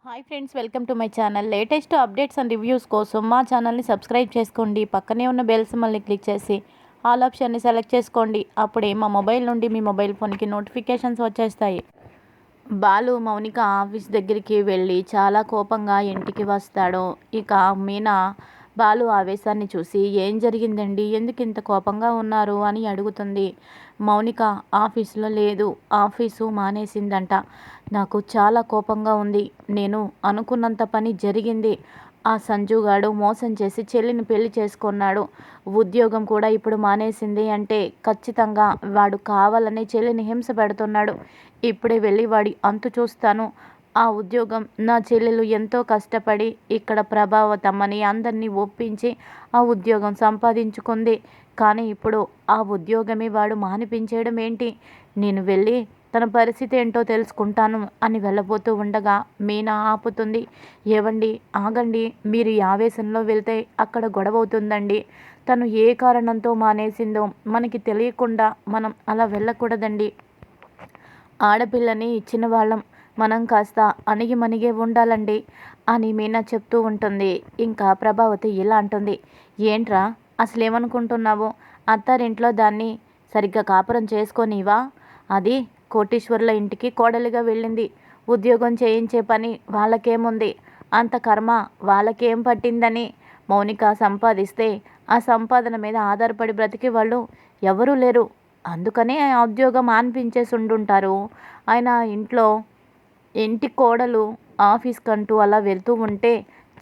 Hi friends, welcome to my channel. Latest updates and reviews కోసం మా ఛానల్ని subscribe చేసుకోండి. పక్కనే ఉన్న బెల్ సింబల్ని క్లిక్ చేసి ఆల్ ఆప్షన్ని సెలెక్ట్ చేసుకోండి. అప్పుడే మా మొబైల్ నుండి మీ మొబైల్ ఫోన్కి నోటిఫికేషన్స్ వచ్చేస్తాయి. బాలు మౌనిక ఆఫీస్ దగ్గరికి వెళ్ళి చాలా కోపంగా ఇంటికి వస్తాడు. ఇక మీనా బాలు ఆవేశాన్ని చూసి ఏం జరిగిందండి, ఎందుకు ఇంత కోపంగా ఉన్నారు అని అడుగుతుంది. మౌనిక ఆఫీసులో లేదు, ఆఫీసు మానేసిందంట. నాకు చాలా కోపంగా ఉంది. నేను అనుకున్నంత పని జరిగింది. ఆ సంజుగాడు మోసం చేసి చెల్లిని పెళ్లి చేసుకున్నాడు. ఉద్యోగం కూడా ఇప్పుడు మానేసింది అంటే ఖచ్చితంగా వాడు కావాలని చెల్లిని హింస పెడుతున్నాడు. ఇప్పుడే వెళ్ళి వాడి అంతు చూస్తాను. ఆ ఉద్యోగం నా చెల్లెలు ఎంతో కష్టపడి ఇక్కడ ప్రభావతమ్మని అందరినీ ఒప్పించి ఆ ఉద్యోగం సంపాదించుకుంది. కానీ ఇప్పుడు ఆ ఉద్యోగమే వాడు మానిపించేయడం ఏంటి? నేను వెళ్ళి తన పరిస్థితి ఏంటో తెలుసుకుంటాను అని వెళ్ళబోతూ ఉండగా మీనా ఆపుతుంది. ఏవండి, ఆగండి, మీరు ఈ ఆవేశంలో వెళ్తే అక్కడ గొడవ అవుతుందండి. తను ఏ కారణంతో మానేసిందో మనకి తెలియకుండా మనం అలా వెళ్ళకూడదండి. ఆడపిల్లని ఇచ్చిన వాళ్ళం, మనం కాస్త అణిగిమణిగే ఉండాలండి అని మీనా చెప్తూ ఉంటుంది. ఇంకా ప్రభావతి ఇలా అంటుంది. ఏంట్రా అసలేమనుకుంటున్నావు? అత్తారింట్లో దాన్ని సరిగ్గా కాపురం చేసుకోనివా? అది కోటీశ్వరుల ఇంటికి కోడలిగా వెళ్ళింది. ఉద్యోగం చేయించే పని వాళ్ళకేముంది? అంత కర్మ వాళ్ళకేం పట్టిందని? మౌనిక సంపాదిస్తే ఆ సంపాదన మీద ఆధారపడి బ్రతికే వాళ్ళు ఎవరూ లేరు. అందుకనే ఆ ఉద్యోగం మాన్పించేసి ఉండుంటారు. ఆయన ఇంటి కోడలు ఆఫీస్కంటూ అలా వెళ్తూ ఉంటే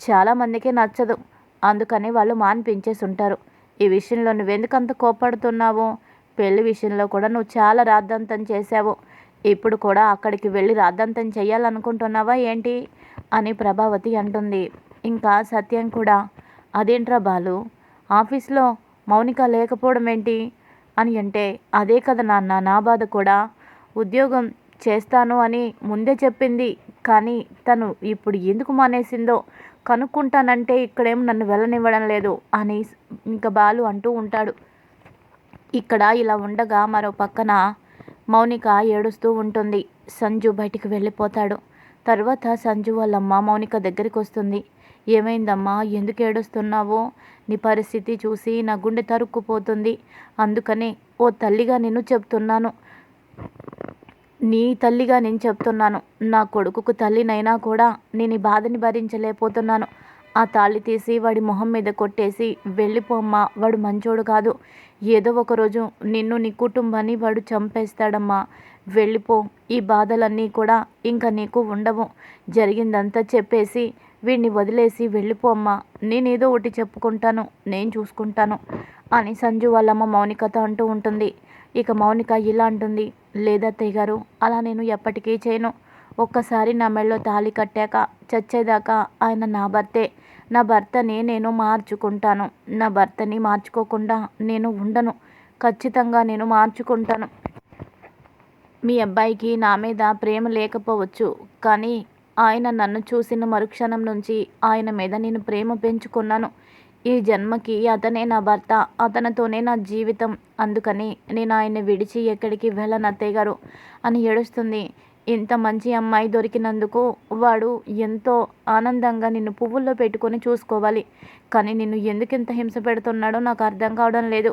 చాలామందికి నచ్చదు. అందుకని వాళ్ళు మాన్పించేసి ఉంటారు. ఈ విషయంలో నువ్వెందుకు అంత కోప్పడుతున్నావు? పెళ్లి విషయంలో కూడా నువ్వు చాలా రాద్ధాంతం చేశావు. ఇప్పుడు కూడా అక్కడికి వెళ్ళి రాద్ధాంతం చెయ్యాలనుకుంటున్నావా ఏంటి అని ప్రభావతి అంటుంది. ఇంకా సత్యం కూడా, అదేంట్రా బాలు, ఆఫీస్లో మౌనిక లేకపోవడం ఏంటి అని అంటే, అదే కదా నాన్న నా బాధ కూడా. ఉద్యోగం చేస్తాను అని ముందే చెప్పింది, కానీ తను ఇప్పుడు ఎందుకు మానేసిందో కనుక్కుంటానంటే ఇక్కడేం నన్ను వెళ్ళనివ్వడం లేదు అని ఇంకా బాలు అంటూ ఉంటాడు. ఇక్కడ ఇలా ఉండగా మరో పక్కన మౌనిక ఏడుస్తూ ఉంటుంది. సంజు బయటికి వెళ్ళిపోతాడు. తర్వాత సంజు వాళ్ళమ్మ మౌనిక దగ్గరికి వస్తుంది. ఏమైందమ్మా, ఎందుకు ఏడుస్తున్నావో? నీ పరిస్థితి చూసి నా గుండె తరుక్కుపోతుంది. అందుకనే ఓ తల్లిగా నేను చెప్తున్నాను, నీ తల్లిగా నేను చెప్తున్నాను. నా కొడుకుకు తల్లినైనా కూడా నేను ఈ బాధని భరించలేకపోతున్నాను. ఆ తాళి తీసి వాడి మొహం మీద కొట్టేసి వెళ్ళిపోమ్మా, వాడు మంచోడు కాదు. ఏదో ఒకరోజు నిన్ను నీ కుటుంబాన్ని వాడు చంపేస్తాడమ్మా. వెళ్ళిపో, ఈ బాధలన్నీ కూడా ఇంకా నీకు ఉండవు. జరిగిందంతా చెప్పేసి వీడిని వదిలేసి వెళ్ళిపోమ్మా. నేనేదో ఒకటి చెప్పుకుంటాను, నేను చూసుకుంటాను అని సంజు వాళ్ళమ్మ మౌనికతో అంటూ ఉంటుంది. ఇక మౌనిక ఇలా అంటుంది. లేదత్తయ్య గారు, అలా నేను ఎప్పటికీ చేయను. ఒక్కసారి నా మెడలో తాళి కట్టాక చచ్చేదాకా ఆయన నా భర్తే. నా భర్తని నేను మార్చుకుంటాను. నా భర్తని మార్చుకోకుండా నేను ఉండను. ఖచ్చితంగా నేను మార్చుకుంటాను. మీ అబ్బాయికి నా మీద ప్రేమ లేకపోవచ్చు, కానీ ఆయన నన్ను చూసిన మరుక్షణం నుంచి ఆయన మీద నేను ప్రేమ పెంచుకున్నాను. ఈ జన్మకి అతనే నా భర్త, అతనితోనే నా జీవితం. అందుకని నేను ఆయన్ని విడిచి ఎక్కడికి వెళ్ళను అత్తయ్య గారు అని ఏడుస్తుంది. ఇంత మంచి అమ్మాయి దొరికినందుకు వాడు ఎంతో ఆనందంగా నిన్ను పువ్వుల్లో పెట్టుకొని చూసుకోవాలి. కానీ నిన్ను ఎందుకు ఇంత హింస పెడుతున్నాడో నాకు అర్థం కావడం లేదు.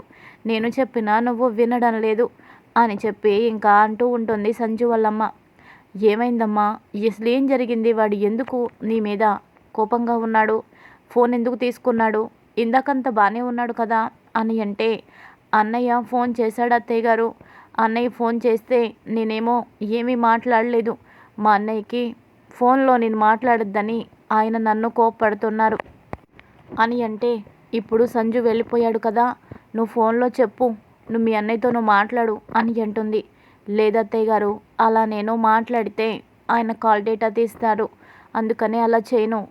నేను చెప్పినా నువ్వు వినడం లేదు అని చెప్పి ఇంకా అంటూ ఉంటుంది సంజు వాళ్ళమ్మ. ఏమైందమ్మా, అసలు ఏం జరిగింది? వాడు ఎందుకు నీ మీద కోపంగా ఉన్నాడు? ఫోన్ ఎందుకు తీసుకున్నాడు? ఇందాకంత బాగానే ఉన్నాడు కదా అని అంటే, అన్నయ్య ఫోన్ చేశాడు అత్తయ్య గారు. అన్నయ్య ఫోన్ చేస్తే నేనేమో ఏమీ మాట్లాడలేదు. మా అన్నయ్యకి ఫోన్లో నేను మాట్లాడొద్దని ఆయన నన్ను కోప్పడుతున్నారు అని అంటే, ఇప్పుడు సంజు వెళ్ళిపోయాడు కదా, నువ్వు ఫోన్లో చెప్పు, నువ్వు మీ అన్నయ్యతో నువ్వు మాట్లాడు అని అంటుంది. లేదత్తయ్య గారు, అలా నేను మాట్లాడితే ఆయన కాల్ డేటా తీస్తారు, అందుకనే అలా చేయను.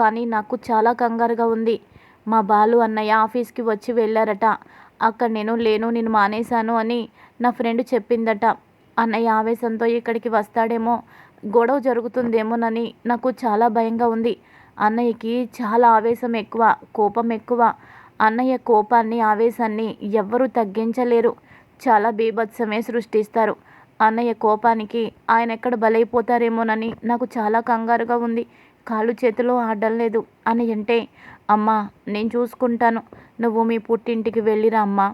కానీ నాకు చాలా కంగారుగా ఉంది. మా బాలు అన్నయ్య ఆఫీస్కి వచ్చి వెళ్ళారట. అక్కడ నేను లేను, నేను మానేశాను అని నా ఫ్రెండ్ చెప్పిందట. అన్నయ్య ఆవేశంతో ఇక్కడికి వస్తాడేమో, గొడవ జరుగుతుందేమోనని నాకు చాలా భయంగా ఉంది. అన్నయ్యకి చాలా ఆవేశం ఎక్కువ, కోపం ఎక్కువ. అన్నయ్య కోపాన్ని, ఆవేశాన్ని ఎవ్వరూ తగ్గించలేరు. చాలా బీభత్సమే సృష్టిస్తారు. అన్నయ్య కోపానికి ఆయన ఎక్కడ బలైపోతారేమోనని నాకు చాలా కంగారుగా ఉంది. కాళ్ళు చేతులు ఆడడం లేదు అని అంటే, అమ్మా నేను చూసుకుంటాను, నువ్వు మీ పుట్టింటికి వెళ్ళిరా అమ్మా.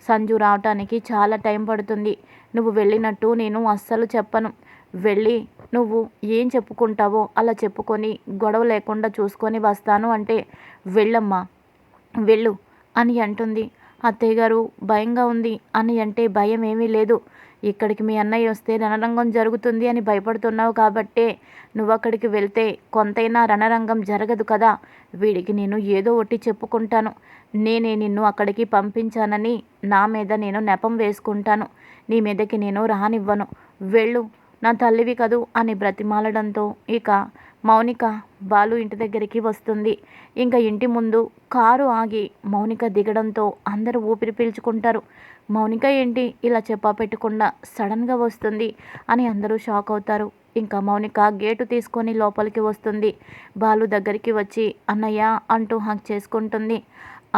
సంజు రావటానికి చాలా టైం పడుతుంది. నువ్వు వెళ్ళినట్టు నేను అస్సలు చెప్పను. వెళ్ళి నువ్వు ఏం చెప్పుకుంటావో అలా చెప్పుకొని గొడవ లేకుండా చూసుకొని వస్తాను అంటే, వెళ్ళమ్మా వెళ్ళు అని అంటుంది. అత్తయ్య గారు భయంగా ఉంది అని అంటే, భయం ఏమీ లేదు. ఇక్కడికి మీ అన్నయ్య వస్తే రణరంగం జరుగుతుంది అని భయపడుతున్నావు కాబట్టే నువ్వు అక్కడికి వెళ్తే కొంతైనా రణరంగం జరగదు కదా. వీడికి నేను ఏదో ఒకటి చెప్పుకుంటాను. నేనే నిన్ను అక్కడికి పంపించానని నా మీద నేను నెపం వేసుకుంటాను. నీ మీదకి నేను రానివ్వను. వెళ్ళు, నా తల్లివి కదూ అని బ్రతిమాలడంతో ఇక మౌనిక బాలు ఇంటి దగ్గరికి వస్తుంది. ఇంకా ఇంటి ముందు కారు ఆగి మౌనిక దిగడంతో అందరూ ఊపిరి పీల్చుకుంటారు. మౌనిక ఏంటి ఇలా చెప్పా పెట్టకుండా సడన్గా వస్తుంది అని అందరూ షాక్ అవుతారు. ఇంకా మౌనిక గేటు తీసుకొని లోపలికి వస్తుంది. బాలు దగ్గరికి వచ్చి అన్నయ్య అంటూ హక్ చేసుకుంటుంది.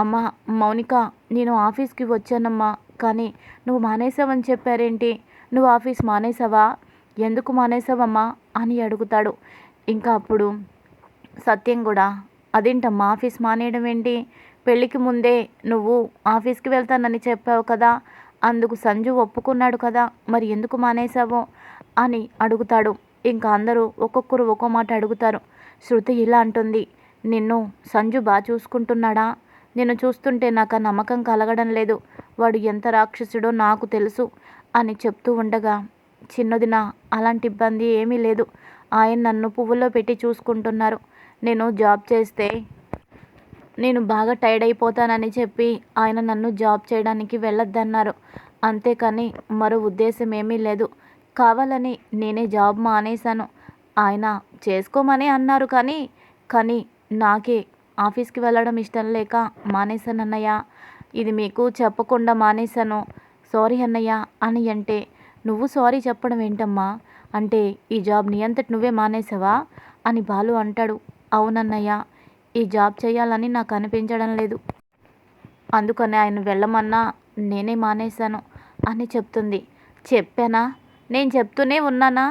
అమ్మ మౌనిక, నేను ఆఫీస్కి వచ్చానమ్మా, కానీ నువ్వు మానేసావని చెప్పారేంటి? నువ్వు ఆఫీస్ మానేసావా? ఎందుకు మానేసావమ్మా అని అడుగుతాడు. ఇంకా అప్పుడు సత్యం కూడా, అదేంటమ్మా ఆఫీస్ మానేయడం ఏంటి? పెళ్ళికి ముందే నువ్వు ఆఫీస్కి వెళ్తానని చెప్పావు కదా, అందుకు సంజు ఒప్పుకున్నాడు కదా, మరి ఎందుకు మానేశావు అని అడుగుతాడు. ఇంకా అందరూ ఒక్కొక్కరు ఒక్కో మాట అడుగుతారు. శృతి ఇలా అంటుంది, నిన్ను సంజు బాగా చూసుకుంటున్నాడా? నిన్ను చూస్తుంటే నాకు ఆ నమ్మకం కలగడం లేదు. వాడు ఎంత రాక్షసుడో నాకు తెలుసు అని చెప్తూ ఉండగా, చిన్నదిన అలాంటి ఇబ్బంది ఏమీ లేదు. ఆయన నన్ను పువ్వుల్లో పెట్టి చూసుకుంటున్నారు. నేను జాబ్ చేస్తే నేను బాగా టైర్డ్ అయిపోతానని చెప్పి ఆయన నన్ను జాబ్ చేయడానికి వెళ్ళొద్దన్నారు. అంతేకాని మరో ఉద్దేశం ఏమీ లేదు. కావాలని నేనే జాబ్ మానేశాను. ఆయన చేసుకోమని అన్నారు కానీ నాకే ఆఫీస్కి వెళ్ళడం ఇష్టం లేక మానేశాను అన్నయ్య. ఇది మీకు చెప్పకుండా మానేశాను. సారీ అన్నయ్య అని అంటే, నువ్వు సారీ చెప్పడం ఏంటమ్మా? అంటే ఈ జాబ్ నీ అంతట నువ్వే మానేసావా అని బాలు అంటాడు. అవునన్నయ్య, ఈ జాబ్ చేయాలని నాకు అనిపించడం లేదు. అందుకని ఆయన వెళ్ళమన్నా నేనే మానేశాను అని చెప్తుంది. చెప్పానా? నేను చెప్తూనే ఉన్నానా?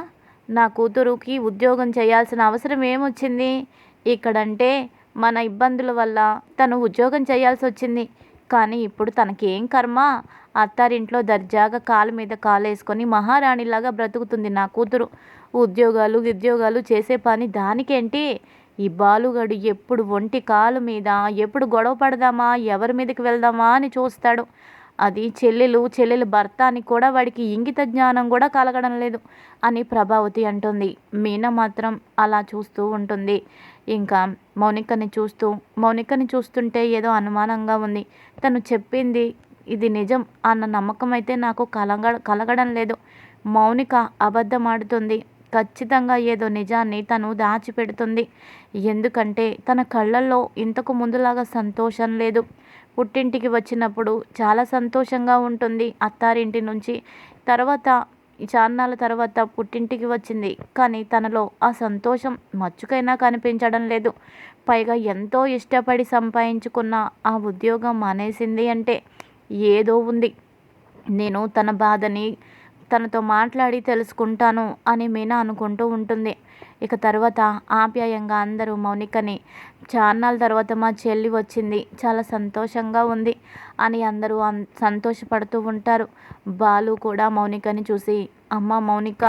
నా కూతురుకి ఉద్యోగం చేయాల్సిన అవసరం ఏమొచ్చింది? ఇక్కడంటే మన ఇబ్బందుల వల్ల తను ఉద్యోగం చేయాల్సి వచ్చింది. కానీ ఇప్పుడు తనకేం కర్మ? అత్తారింట్లో దర్జాగా కాలు మీద కాలేసుకొని మహారాణిలాగా బ్రతుకుతుంది నా కూతురు. ఉద్యోగాలు చేసే పని దానికేంటి? ఈ బాలుగడు ఎప్పుడు ఒంటి కాలు మీద ఎప్పుడు గొడవ పడదామా, ఎవరి మీదకి వెళ్దామా అని చూస్తాడు. అది చెల్లెలు భర్త అని కూడా వాడికి ఇంగిత జ్ఞానం కూడా కలగడం లేదు అని ప్రభావతి అంటుంది. మీనా మాత్రం అలా చూస్తూ ఉంటుంది. ఇంకా మౌనికని చూస్తుంటే ఏదో అనుమానంగా ఉంది. తను చెప్పింది ఇది నిజం అన్న నమ్మకం అయితే నాకు కలగడం లేదు. మౌనిక అబద్ధం ఆడుతుంది. ఖచ్చితంగా ఏదో నిజాన్ని తను దాచిపెడుతుంది. ఎందుకంటే తన కళ్ళల్లో ఇంతకు ముందులాగా సంతోషం లేదు. పుట్టింటికి వచ్చినప్పుడు చాలా సంతోషంగా ఉంటుంది అత్తారింటి నుంచి. తర్వాత చాన్నాళ్ళ తర్వాత పుట్టింటికి వచ్చింది. కానీ తనలో ఆ సంతోషం మచ్చుకైనా కనిపించడం లేదు. పైగా ఎంతో ఇష్టపడి సంపాదించుకున్న ఆ ఉద్యోగం మానేసింది అంటే ఏదో ఉంది. నేను తన బాధని తనతో మాట్లాడి తెలుసుకుంటాను అని మీనా అనుకుంటూ ఉంటుంది. ఇక తర్వాత ఆప్యాయంగా అందరూ మౌనికని, చాన్నాళ్ళ తర్వాత మా చెల్లి వచ్చింది, చాలా సంతోషంగా ఉంది అని అందరూ సంతోషపడుతూ ఉంటారు. బాలు కూడా మౌనికని చూసి, అమ్మ మౌనిక,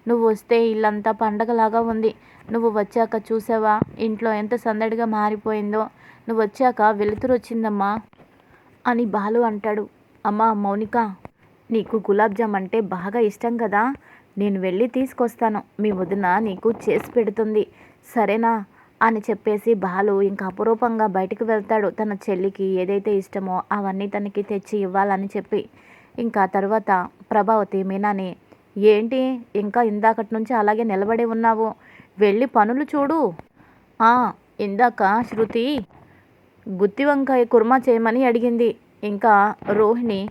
నువ్వు వస్తే ఇల్లంతా పండగలాగా ఉంది. నువ్వు వచ్చాక చూసావా ఇంట్లో ఎంత సందడిగా మారిపోయిందో. నువ్వు వచ్చాక వెలుతురు వచ్చిందమ్మా అని బాలు అంటాడు. అమ్మ మౌనిక, నీకు గులాబ్ జామ్ అంటే బాగా ఇష్టం కదా, నేను వెళ్ళి తీసుకొస్తాను. మీ వదిన నీకు చేసి పెడుతుంది, సరేనా అని చెప్పేసి బాలు ఇంకా అపురూపంగా బయటకు వెళ్తాడు. తన చెల్లికి ఏదైతే ఇష్టమో అవన్నీ తనకి తెచ్చి ఇవ్వాలని చెప్పి. ఇంకా తర్వాత ప్రభావతి మీనాని, ఏంటి ఇంకా ఇందాకటి నుంచి అలాగే నిలబడి ఉన్నావు, వెళ్ళి పనులు చూడు. ఇందాక శృతి గుత్తి వంకాయ కుర్మా చేయమని అడిగింది. ఇంకా రోహిణి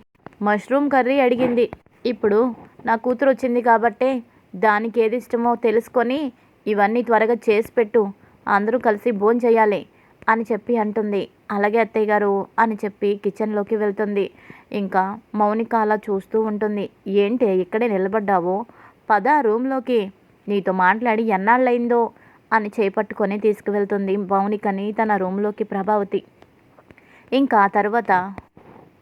మష్రూమ్ కర్రీ అడిగింది. ఇప్పుడు నా కూతురు వచ్చింది కాబట్టే దానికి ఏది ఇష్టమో తెలుసుకొని ఇవన్నీ త్వరగా చేసి పెట్టు. అందరూ కలిసి భోంచేయాలి అని చెప్పి అంటుంది. అలాగే అత్తయ్య గారు అని చెప్పి కిచెన్లోకి వెళ్తుంది. ఇంకా మౌనిక అలా చూస్తూ ఉంటుంది. ఏంటి ఇక్కడే నిలబడ్డావు, పద రూమ్లోకి, నీతో మాట్లాడి ఎన్నాళ్ళయిందో అని చేపట్టుకొని తీసుకువెళ్తుంది మౌనికని తన రూమ్లోకి ప్రభావతి. ఇంకా తర్వాత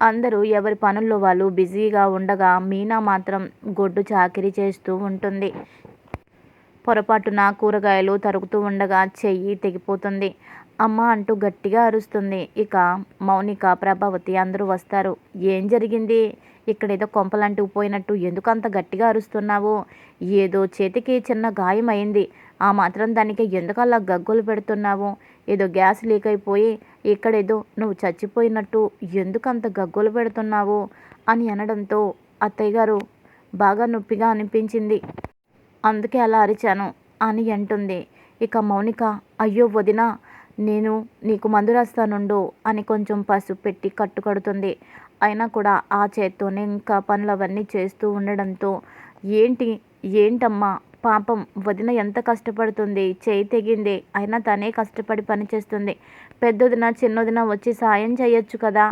అందరూ ఎవరి పనుల్లో వాళ్ళు బిజీగా ఉండగా మీనా మాత్రం గొడ్డు చాకిరీ చేస్తూ ఉంటుంది. పొరపాటున కూరగాయలు తరుగుతూ ఉండగా చెయ్యి తెగిపోతుంది. అమ్మ అంటూ గట్టిగా అరుస్తుంది. ఇక మౌనిక, ప్రభావతి అందరూ వస్తారు. ఏం జరిగింది, ఇక్కడేదో కొంపలంటూ పోయినట్టు ఎందుకు అంత గట్టిగా అరుస్తున్నావు, ఏదో చేతికి చిన్న గాయం అయింది, ఆ మాత్రం దానికి ఎందుకు అలా గగ్గోలు పెడుతున్నావు, ఏదో గ్యాస్ లీక్ అయిపోయి ఇక్కడేదో నువ్వు చచ్చిపోయినట్టు ఎందుకు అంత గగ్గోలు పెడుతున్నావు అని అనడంతో అత్తయ్య గారు బాగా నొప్పిగా అనిపించింది, అందుకే అలా అరిచాను అని అంటుంది. ఇక మౌనిక, అయ్యో వదినా, నేను నీకు మందు రాస్తానుండు అని కొంచెం పసుపు పెట్టి కట్టుకడుతుంది. అయినా కూడా ఆ చేత్తోనే ఇంకా పనులవన్నీ చేస్తూ ఉండడంతో ఏంటమ్మా పాపం వదిన ఎంత కష్టపడుతుంది, చేయి తెగింది అయినా తనే కష్టపడి పని చేస్తుంది, పెద్దొదిన చిన్నొదిన వచ్చి సాయం చేయొచ్చు కదా,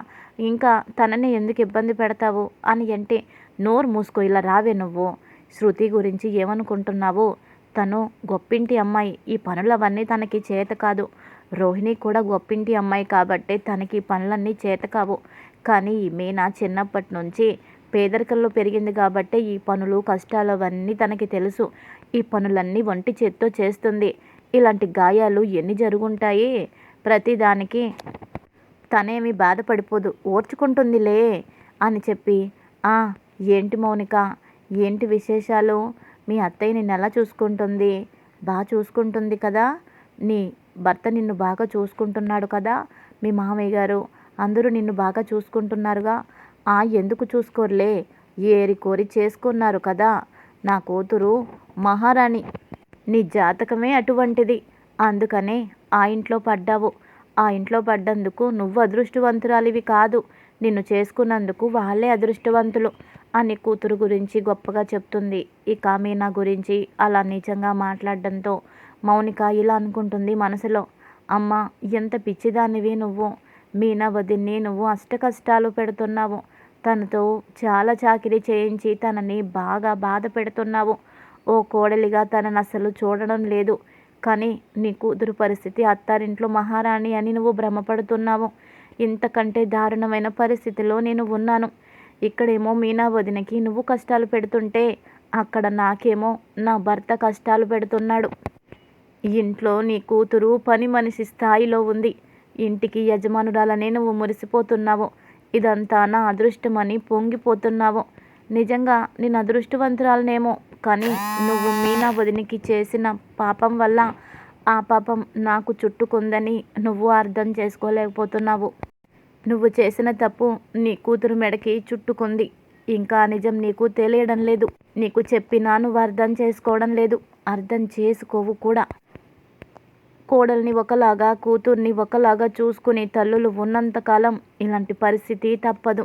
ఇంకా తనని ఎందుకు ఇబ్బంది పెడతావు అని అంటే, నోరు మూసుకో, ఇలా రావే నువ్వు, శృతి గురించి ఏమనుకుంటున్నావు, తను గొప్పింటి అమ్మాయి, ఈ పనులవన్నీ తనకి చేత కాదు, రోహిణి కూడా గొప్పింటి అమ్మాయి కాబట్టే తనకి పనులన్నీ చేత కావు, కానీ ఈ మీనా చిన్నప్పటి నుంచి పేదరికంలో పెరిగింది కాబట్టే ఈ పనులు కష్టాలు అవన్నీ తనకి తెలుసు, ఈ పనులన్నీ ఒంటి చేత్తో చేస్తుంది, ఇలాంటి గాయాలు ఎన్ని జరుగుంటాయి, ప్రతిదానికి తనేమి బాధపడిపోదు, ఓర్చుకుంటుందిలే అని చెప్పి, ఏంటి మౌనిక, ఏంటి విశేషాలు, మీ అత్తయ్య నిన్ను ఎలా చూసుకుంటుంది, బాగా చూసుకుంటుంది కదా, నీ భర్త నిన్ను బాగా చూసుకుంటున్నాడు కదా, మీ మామయ్య గారు అందరూ నిన్ను బాగా చూసుకుంటున్నారుగా, ఎందుకు చూసుకోరులే, ఏరి కోరి చేసుకున్నారు కదా, నా కూతురు మహారాణి, నీ జాతకమే అటువంటిది, అందుకనే ఆ ఇంట్లో పడ్డావు, ఆ ఇంట్లో పడ్డందుకు నువ్వు అదృష్టవంతురాలివి కాదు, నిన్ను చేసుకున్నందుకు వాళ్ళే అదృష్టవంతులు అని కూతురు గురించి గొప్పగా చెప్తుంది. ఇక మీనా గురించి అలా నీచంగా మాట్లాడడంతో మౌనిక ఇలా అనుకుంటుంది మనసులో, అమ్మ ఎంత పిచ్చిదానివి నువ్వు, మీనా వదిన్ని నువ్వు అష్టకష్టాలు పెడుతున్నావు, తనతో చాలా చాకిరీ చేయించి తనని బాగా బాధ పెడుతున్నావు, ఓ కోడలిగా తనని అసలు చూడడం లేదు, కానీ నీ కూతురు పరిస్థితి అత్తారింట్లో మహారాణి అని నువ్వు భ్రమపడుతున్నావు, ఇంతకంటే దారుణమైన పరిస్థితిలో నేను ఉన్నాను, ఇక్కడేమో మీనా వదినకి నువ్వు కష్టాలు పెడుతుంటే అక్కడ నాకేమో నా భర్త కష్టాలు పెడుతున్నాడు, ఇంట్లో నీ కూతురు పని మనిషి స్థాయిలో ఉంది, ఇంటికి యజమానురాలనే నువ్వు మురిసిపోతున్నావు, ఇదంతా నా అదృష్టమని పొంగిపోతున్నావు, నిజంగా నేను అదృష్టవంతురాలనేమో, కానీ నువ్వు మీనా వదినికి చేసిన పాపం వల్ల ఆ పాపం నాకు చుట్టుకుందని నువ్వు అర్థం చేసుకోలేకపోతున్నావు, నువ్వు చేసిన తప్పు నీ కూతురు మెడకి చుట్టుకుంది, ఇంకా నిజం నీకు తెలియడం లేదు, నీకు చెప్పినా నువ్వు అర్థం చేసుకోవడం లేదు, అర్థం చేసుకోవు కూడా, కోడల్ని ఒకలాగా కూతుర్ని ఒకలాగా చూసుకుని తల్లులు ఉన్నంతకాలం ఇలాంటి పరిస్థితి తప్పదు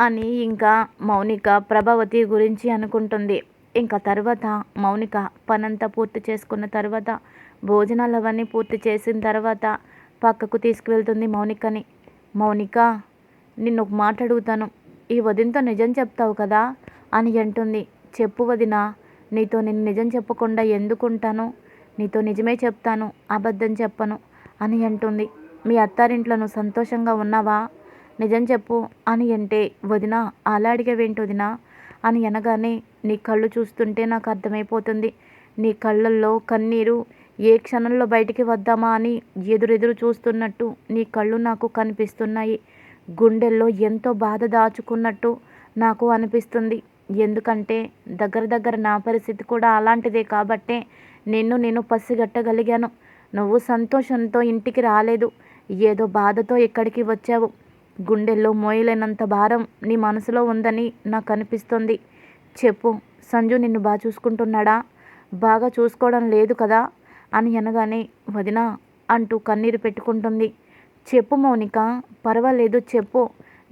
అని ఇంకా మౌనిక ప్రభావతి గురించి అనుకుంటుంది. ఇంకా తర్వాత మౌనిక పనంతా పూర్తి చేసుకున్న తర్వాత భోజనాలు అవన్నీ పూర్తి చేసిన తర్వాత పక్కకు తీసుకువెళ్తుంది మౌనికని. మౌనిక, నిన్ను ఒక మాట అడుగుతాను, ఈ వదినతో నిజం చెప్తావు కదా అని అంటుంది. చెప్పు వదిన, నీతో నేను నిజం చెప్పకుండా ఎందుకుంటాను, నీతో నిజమే చెప్తాను, అబద్ధం చెప్పను అని అంటుంది. మీ అత్తారింట్లో నువ్వు సంతోషంగా ఉన్నావా, నిజం చెప్పు అని అంటే, వదిన అలా అడిగేవేంటి వదిన అని అనగానే, నీ కళ్ళు చూస్తుంటే నాకు అర్థమైపోతుంది, నీ కళ్ళల్లో కన్నీరు ఏ క్షణంలో బయటికి వద్దామా అని ఎదురెదురు చూస్తున్నట్టు నీ కళ్ళు నాకు కనిపిస్తున్నాయి, గుండెల్లో ఎంతో బాధ దాచుకున్నట్టు నాకు అనిపిస్తుంది, ఎందుకంటే దగ్గర నా పరిస్థితి కూడా అలాంటిదే కాబట్టే నేను పసిగట్టగలిగాను, నువ్వు సంతోషంతో ఇంటికి రాలేదు, ఏదో బాధతో ఇక్కడికి వచ్చావు, గుండెల్లో మోయలేనంత భారం నీ మనసులో ఉందని నాకు అనిపిస్తుంది, చెప్పు సంజు నిన్ను బాగా చూసుకుంటున్నాడా, బాగా చూసుకోవడం లేదు కదా అని అనగానే, వదిన అంటూ కన్నీరు పెట్టుకుంటుంది. చెప్పు మౌనిక, పర్వాలేదు చెప్పు,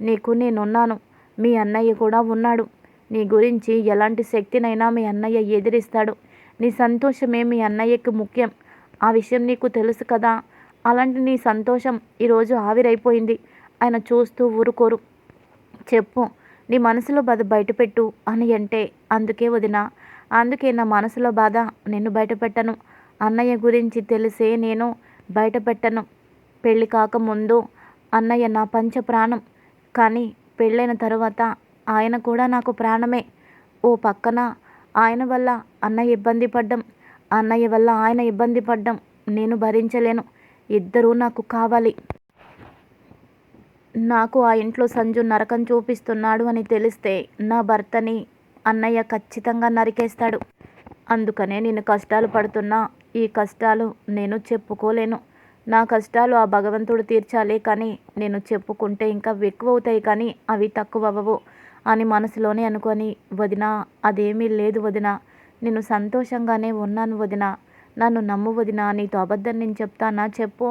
నీకు నేనున్నాను, మీ అన్నయ్య కూడా ఉన్నాడు, నీ గురించి ఎలాంటి శక్తినైనా మీ అన్నయ్య ఎదిరిస్తాడు, నీ సంతోషమే మీ అన్నయ్యకి ముఖ్యం, ఆ విషయం నీకు తెలుసు కదా. అలాంటి నీ సంతోషం ఈరోజు ఆవిరైపోయింది. ఆయన చూస్తూ ఊరుకోరు. చెప్పు, నీ మనసులో బాధ బయటపెట్టు అని అంటే, అందుకే వదిన, అందుకే నా మనసులో బాధ నేను బయటపెట్టను. అన్నయ్య గురించి తెలిసే నేను బయటపెట్టను. పెళ్ళి కాకముందు అన్నయ్య నా పంచ ప్రాణం. కానీ పెళ్ళైన తర్వాత ఆయన కూడా నాకు ప్రాణమే. ఓ పక్కన ఆయన వల్ల అన్నయ్య ఇబ్బంది పడ్డం, అన్నయ్య వల్ల ఆయన ఇబ్బంది పడ్డం నేను భరించలేను. ఇద్దరూ నాకు కావాలి. నాకు ఆ ఇంట్లో సంజు నరకం చూపిస్తున్నాడు అని తెలిస్తే నా భర్తని అన్నయ్య ఖచ్చితంగా నరికేస్తాడు. అందుకనే నేను కష్టాలు పడుతున్నా. ఈ కష్టాలు నేను చెప్పుకోలేను. నా కష్టాలు ఆ భగవంతుడు తీర్చాలే కానీ నేను చెప్పుకుంటే ఇంకా ఎక్కువ అవుతాయి కానీ అవి తక్కువ అవ్వవు అని మనసులోనే అనుకొని, వదిన అదేమీ లేదు వదిన, నేను సంతోషంగానే ఉన్నాను వదిన, నన్ను నమ్ము వదిన, నీతో అబద్ధం నేను చెప్తానా చెప్పు.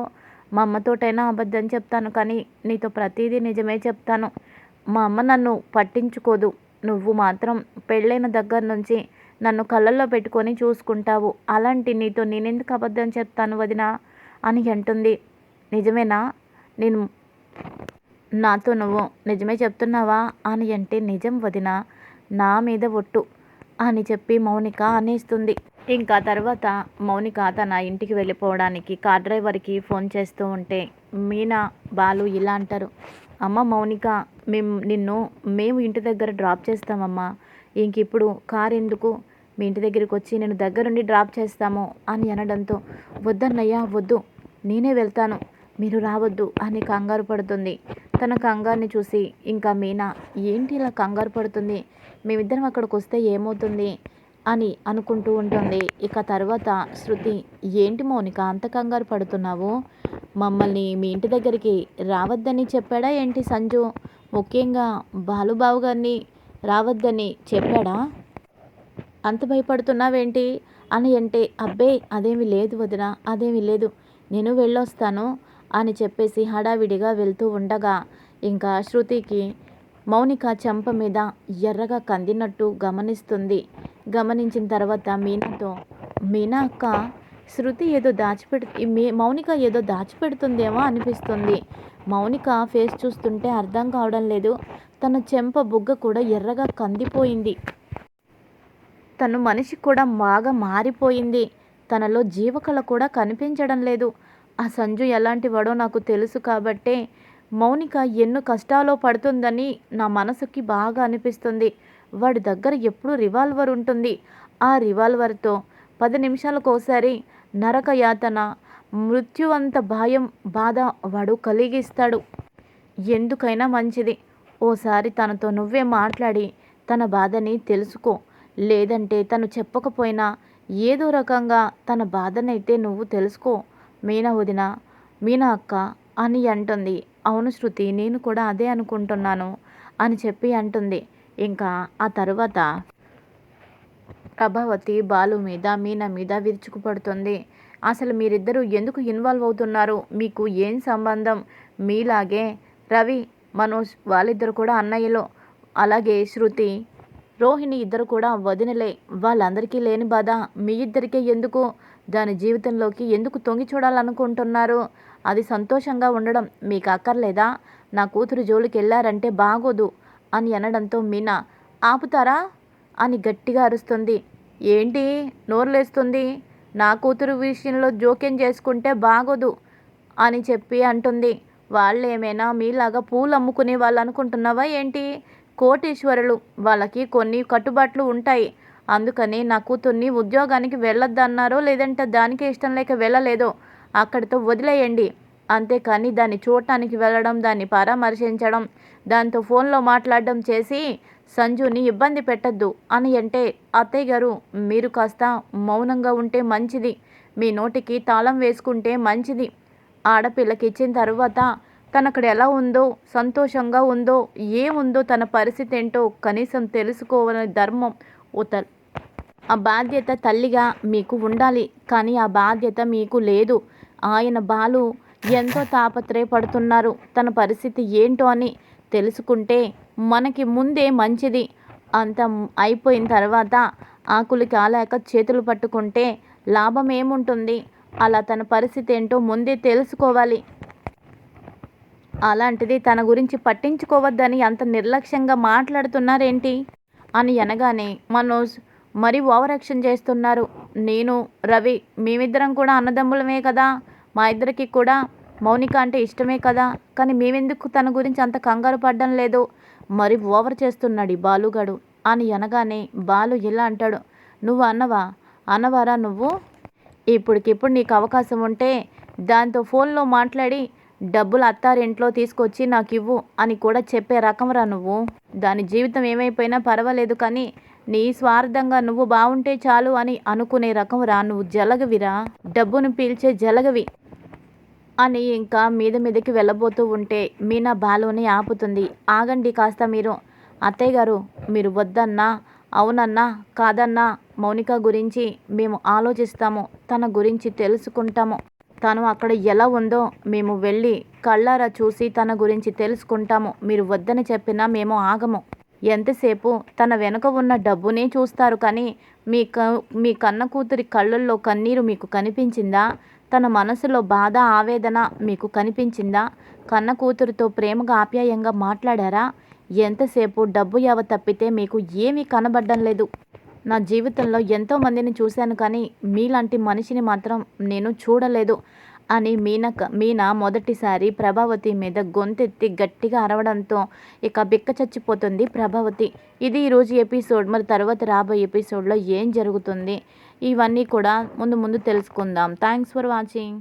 మా అమ్మతోటైనా అబద్ధం చెప్తాను కానీ నీతో ప్రతిదీ నిజమే చెప్తాను. మా అమ్మ నన్ను పట్టించుకోదు. నువ్వు మాత్రం పెళ్ళైన దగ్గర నుంచి నన్ను కళ్ళల్లో పెట్టుకొని చూసుకుంటావు. అలాంటి నీతో నేనెందుకు అబద్ధం చెప్తాను వదిన అని అంటుంది. నిజమేనా? నేను నాతో నువ్వు నిజమే చెప్తున్నావా అని అంటే, నిజం వదిన, నా మీద ఒట్టు అని చెప్పి మౌనిక అనేస్తుంది. ఇంకా తర్వాత మౌనిక తన ఇంటికి వెళ్ళిపోవడానికి కార్ డ్రైవర్కి ఫోన్ చేస్తూ ఉంటే మీనా బాలు ఇలా అంటారు. అమ్మ మౌనిక, మేము ఇంటి దగ్గర డ్రాప్ చేస్తామమ్మా. ఇంక ఇప్పుడు కార్ ఎందుకు, మీ ఇంటి దగ్గరికి వచ్చి నేను దగ్గరుండి డ్రాప్ చేస్తాము అని అనడంతో, వద్దన్నయ్య వద్దు, నేనే వెళ్తాను, మీరు రావద్దు అని కంగారు పడుతుంది. తన కంగారుని చూసి ఇంకా మీనా ఏంటి ఇలా కంగారు పడుతుంది, మేమిద్దరం అక్కడికి వస్తే ఏమవుతుంది అని అనుకుంటూ ఉంటుంది. ఇక తర్వాత శృతి, ఏంటి మౌనిక అంత కంగారు పడుతున్నావు, మమ్మల్ని మీ ఇంటి దగ్గరికి రావద్దని చెప్పాడా ఏంటి సంజు, ముఖ్యంగా బాలుబాబు గారిని రావద్దని చెప్పాడా, అంత భయపడుతున్నావేంటి అని అంటే, అబ్బే అదేమీ లేదు వదిన, అదేమీ లేదు, నేను వెళ్ళొస్తాను అని చెప్పేసి హడావిడిగా వెళ్తూ ఉండగా ఇంకా శృతికి మౌనిక చెంప మీద ఎర్రగా కందినట్టు గమనిస్తుంది. గమనించిన తర్వాత మీనాతో, మీనా అక్క, శృతి ఏదో మౌనిక ఏదో దాచిపెడుతుందేమో అనిపిస్తుంది. మౌనిక ఫేస్ చూస్తుంటే అర్థం కావడం లేదు. తన చెంప బుగ్గ కూడా ఎర్రగా కందిపోయింది. తను మనిషి కూడా బాగా మారిపోయింది. తనలో జీవకళ కూడా కనిపించడం లేదు. ఆ సంజు ఎలాంటి వాడో నాకు తెలుసు కాబట్టే మౌనిక ఎన్నో కష్టాల్లో పడుతుందని నా మనసుకి బాగా అనిపిస్తుంది. వాడి దగ్గర ఎప్పుడూ రివాల్వర్ ఉంటుంది. ఆ రివాల్వర్తో 10 నిమిషాలకోసారి నరక యాతన, మృత్యువంత భయం, బాధ వాడు కలిగిస్తాడు. ఎందుకైనా మంచిది ఓసారి తనతో నువ్వే మాట్లాడి తన బాధని తెలుసుకో. లేదంటే తను చెప్పకపోయినా ఏదో రకంగా తన బాధనైతే నువ్వు తెలుసుకో మీనా వదిన, మీనా అక్క అని అంటుంది. అవును శృతి, నేను కూడా అదే అనుకుంటున్నాను అని చెప్పి అంటుంది. ఇంకా ఆ తర్వాత ప్రభావతి బాలు మీద, మీనా మీద విరుచుకుపడుతుంది. అసలు మీరిద్దరూ ఎందుకు ఇన్వాల్వ్ అవుతున్నారు, మీకు ఏం సంబంధం, మీలాగే రవి, మనోజ్ వాళ్ళిద్దరు కూడా అన్నయ్యలో, అలాగే శృతి, రోహిణి ఇద్దరు కూడా వదినలే, వాళ్ళందరికీ లేని బాధ మీ ఇద్దరికే ఎందుకు, దాని జీవితంలోకి ఎందుకు తొంగి చూడాలనుకుంటున్నారు, అది సంతోషంగా ఉండడం మీకు అక్కర్లేదా, నా కూతురు జోలికి వెళ్ళారంటే బాగోదు అని అనడంతో మీనా, ఆపుతారా అని గట్టిగా అరుస్తుంది. ఏంటి నోరులేస్తుంది, నా కూతురు విషయంలో జోక్యం చేసుకుంటే బాగోదు అని చెప్పి అంటుంది. వాళ్ళు ఏమైనా మీలాగా పూలు అమ్ముకునే వాళ్ళు అనుకుంటున్నావా ఏంటి, కోటీశ్వరులు, వాళ్ళకి కొన్ని కట్టుబాట్లు ఉంటాయి. అందుకని నా కూతుర్ని ఉద్యోగానికి వెళ్ళొద్దన్నారో లేదంటే దానికి ఇష్టం లేక వెళ్ళలేదో అక్కడితో వదిలేయండి. అంతేకాని దాన్ని చూడటానికి వెళ్ళడం, దాన్ని పరామర్శించడం, దాంతో ఫోన్లో మాట్లాడడం చేసి సంజుని ఇబ్బంది పెట్టద్దు అని అంటే, అత్తయ్య గారు మీరు కాస్త మౌనంగా ఉంటే మంచిది, మీ నోటికి తాళం వేసుకుంటే మంచిది. ఆడపిల్లకి ఇచ్చిన తర్వాత తనక్కడ ఎలా ఉందో, సంతోషంగా ఉందో, ఏముందో, తన పరిస్థితి ఏంటో కనీసం తెలుసుకోవాలని ధర్మం ఆ బాధ్యత తల్లిగా మీకు ఉండాలి. కానీ ఆ బాధ్యత మీకు లేదు. ఆయన బాలు ఎంతో తాపత్రయపడుతున్నారు, తన పరిస్థితి ఏంటో అని తెలుసుకుంటే మనకి ముందే మంచిది. అంత అయిపోయిన తర్వాత ఆకులు కాలేక చేతులు పట్టుకుంటే లాభం ఏముంటుంది. అలా తన పరిస్థితి ఏంటో ముందే తెలుసుకోవాలి. అలాంటిది తన గురించి పట్టించుకోవద్దని అంత నిర్లక్ష్యంగా మాట్లాడుతున్నారేంటి అని అనగానే మనోజ్ మరీ ఓవర్ యాక్షన్ చేస్తున్నారు. నేను రవి మేమిద్దరం కూడా అన్నదమ్ములమే కదా, మా ఇద్దరికి కూడా మౌనిక అంటే ఇష్టమే కదా, కానీ మేమెందుకు తన గురించి అంత కంగారు పడ్డం లేదు, మరి ఓవర్ చేస్తున్నాడు ఈ బాలుగాడు అని అనగానే బాలు ఇలా అంటాడు, నువ్వు అన్నవారా నువ్వు? ఇప్పటికిప్పుడు నీకు అవకాశం ఉంటే దాంతో ఫోన్లో మాట్లాడి డబ్బులు అత్తారింట్లో తీసుకొచ్చి నాకు ఇవ్వు అని కూడా చెప్పే రకంరా నువ్వు. దాని జీవితం ఏమైపోయినా పర్వాలేదు, కానీ నీ స్వార్థంగా నువ్వు బాగుంటే చాలు అని అనుకునే రకంరా నువ్వు. జలగవిరా, డబ్బును పీల్చే జలగవి అని ఇంకా మీదకి వెళ్ళబోతూ ఉంటే మీనా బాలుని ఆపుతుంది. ఆగండి కాస్త మీరు. అత్తయ్య గారు మీరు వద్దన్నా అవునన్నా కాదన్నా మౌనిక గురించి మేము ఆలోచిస్తాము, తన గురించి తెలుసుకుంటాము, తను అక్కడ ఎలా ఉందో మేము వెళ్ళి కళ్ళారా చూసి తన గురించి తెలుసుకుంటాము. మీరు వద్దని చెప్పినా మేము ఆగము. ఎంతసేపు తన వెనుక ఉన్న డబ్బునే చూస్తారు, కానీ మీ కన్న కూతురి కళ్ళల్లో కన్నీరు మీకు కనిపించిందా? తన మనసులో బాధ ఆవేదన మీకు కనిపించిందా? కన్న కూతురితో ప్రేమగా ఆప్యాయంగా మాట్లాడారా? ఎంతసేపు డబ్బు యావ తప్పితే మీకు ఏమీ కనబడ్డం లేదు. నా జీవితంలో ఎంతోమందిని చూశాను, కానీ మీలాంటి మనిషిని మాత్రం నేను చూడలేదు అని మీనా మొదటిసారి ప్రభావతి మీద గొంతెత్తి గట్టిగా అరవడంతో ఇక బిక్క చచ్చిపోతుంది ప్రభావతి. ఇది ఈరోజు ఎపిసోడ్. మరి తర్వాత రాబోయే ఎపిసోడ్లో ఏం జరుగుతుంది ఇవన్నీ కూడా ముందు తెలుసుకుందాం. Thanks for watching.